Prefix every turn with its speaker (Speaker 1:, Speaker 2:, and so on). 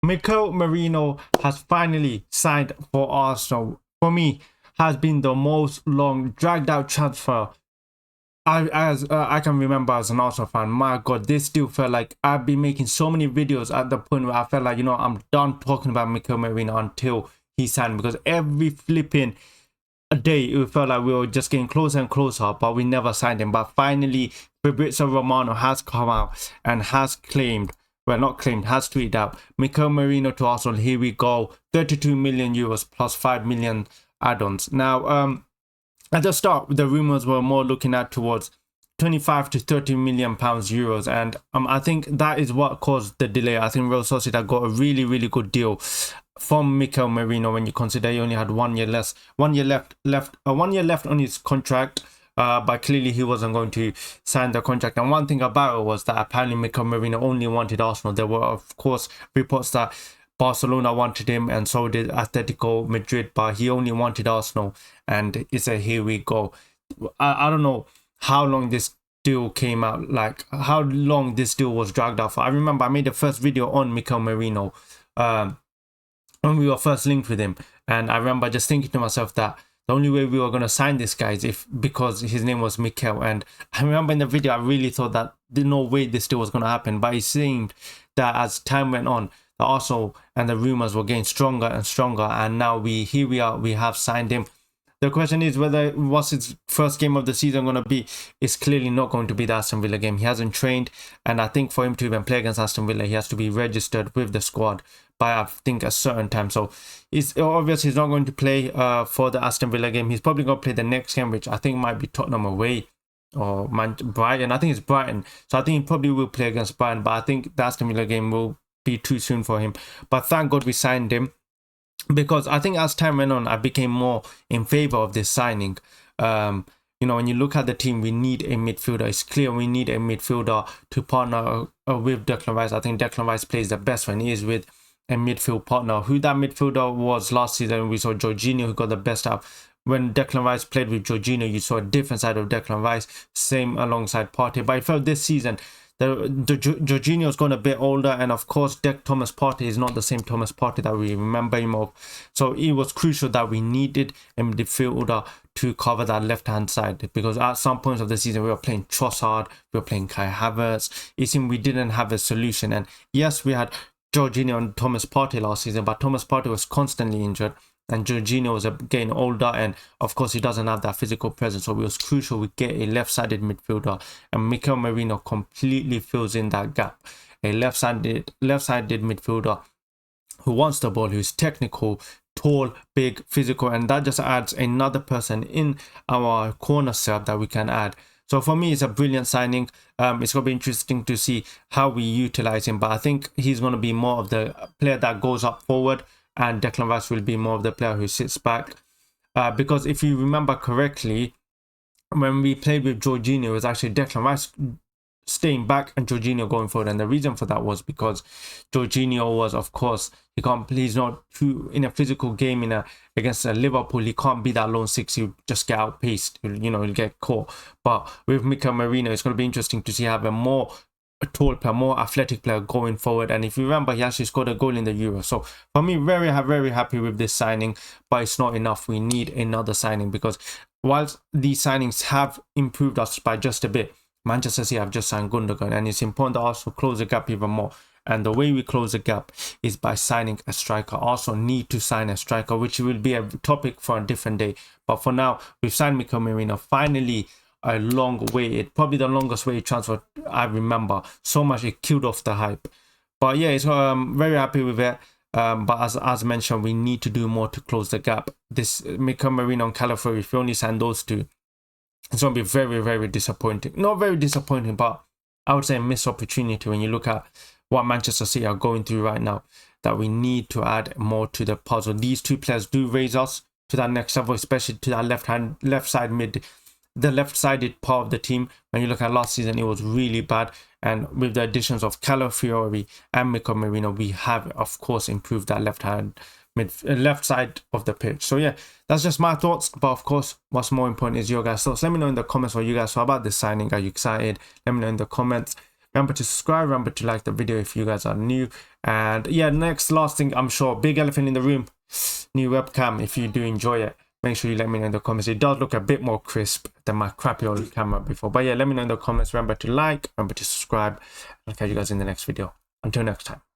Speaker 1: Mikel Merino has finally signed for Arsenal. For me, has been the most long dragged out transfer I can remember as an Arsenal fan. My God, this still felt like I've been making so many videos at the point where I felt like, I'm done talking about Mikel Merino until he signed, because every flipping day it felt like we were just getting closer and closer, but we never signed him. But finally, Fabrizio Romano has come out and has claimed, well, not claimed, has tweeted out, Mikel Merino to Arsenal, here we go, 32 million euros plus 5 million add-ons. Now, at the start, the rumors were more looking at towards 25 to 30 million pounds euros, and I think that is what caused the delay. I think Real Sociedad got a really, really good deal from Mikel Merino when you consider he only had 1 year left on his contract. But clearly he wasn't going to sign the contract. And one thing about it was that apparently Mikel Merino only wanted Arsenal. There were, of course, reports that Barcelona wanted him and so did Atletico Madrid, but he only wanted Arsenal, and he said, here we go. I don't know how long this deal came out, like how long this deal was dragged out for. I remember I made the first video on Mikel Merino when we were first linked with him, and I remember just thinking to myself that the only way we were going to sign this guy is because his name was Mikel. And I remember in the video I really thought that there's no way this deal was going to happen, but it seemed that as time went on, the Arsenal and the rumors were getting stronger and stronger, and now we have signed him. The question is whether what's his first game of the season going to be. It's clearly not going to be the Aston Villa game. He hasn't trained, and I think for him to even play against Aston Villa, he has to be registered with the squad by, I think, a certain time. So it's obvious he's not going to play for the Aston Villa game. He's probably going to play the next game, which I think might be Tottenham away or Brighton. I think it's Brighton, so I think he probably will play against Brighton, but I think the Aston Villa game will be too soon for him. But thank God we signed him, because I think as time went on, I became more in favor of this signing. When you look at the team, we need a midfielder. It's clear we need a midfielder to partner with Declan Rice. I think Declan Rice plays the best when he is with a midfield partner. Who that midfielder was last season, we saw Jorginho, who got the best out. When Declan Rice played with Jorginho, you saw a different side of Declan Rice, same alongside Partey. But I felt this season Jorginho's gone a bit older, and of course Thomas Partey is not the same Thomas Partey that we remember him of. So it was crucial that we needed a midfielder to cover that left hand side, because at some points of the season we were playing Trossard, we were playing Kai Havertz. It seemed we didn't have a solution. And yes, we had Jorginho and Thomas Partey last season, but Thomas Partey was constantly injured, and Jorginho was getting older, and of course he doesn't have that physical presence. So it was crucial we get a left-sided midfielder, and Mikel Merino completely fills in that gap. A left-sided midfielder who wants the ball, who's technical, tall, big, physical, and that just adds another person in our corner serve that we can add. So for me, it's a brilliant signing. It's going to be interesting to see how we utilize him, but I think he's going to be more of the player that goes up forward, and Declan Rice will be more of the player who sits back. Because if you remember correctly, when we played with Jorginho, it was actually Declan Rice staying back and Jorginho going forward. And the reason for that was because Jorginho was, of course, he's not too in a physical game against Liverpool. He can't be that lone six. He'll just get outpaced. He'll get caught. But with Mikel Merino, it's going to be interesting to see how a tall player, more athletic player going forward. And if you remember, he actually scored a goal in the Euro. So for me, very happy with this signing, but it's not enough. We need another signing, because whilst these signings have improved us by just a bit, Manchester City have just signed Gundogan, and it's important that Arsenal close the gap even more. And the way we close the gap is by signing a striker. Arsenal need to sign a striker, which will be a topic for a different day. But for now, we've signed Mikel Merino. Finally, a long waited, probably the longest waited transfer I remember. So much it killed off the hype. But yeah, it's very happy with it. But as mentioned, we need to do more to close the gap. This Mikel Merino and Calafiori, if you only sign those two, it's going to be very disappointing. Not very disappointing, but I would say a missed opportunity when you look at what Manchester City are going through right now, that we need to add more to the puzzle. These two players do raise us to that next level, especially to that the left-sided part of the team. When you look at last season, it was really bad, and with the additions of Calafiori and Mikel Merino, we have of course improved that left side of the pitch. So yeah, that's just my thoughts, but of course what's more important is your guys' thoughts. Let me know in the comments what you guys thought about this signing. Are you excited? Let me know in the comments. Remember to subscribe, remember to like the video if you guys are new, And yeah, last thing, I'm sure, big elephant in the room, new webcam. If you do enjoy it, make sure you let me know in the comments. It does look a bit more crisp than my crappy old camera before. But yeah, let me know in the comments. Remember to like, remember to subscribe. I'll catch you guys in the next video. Until next time.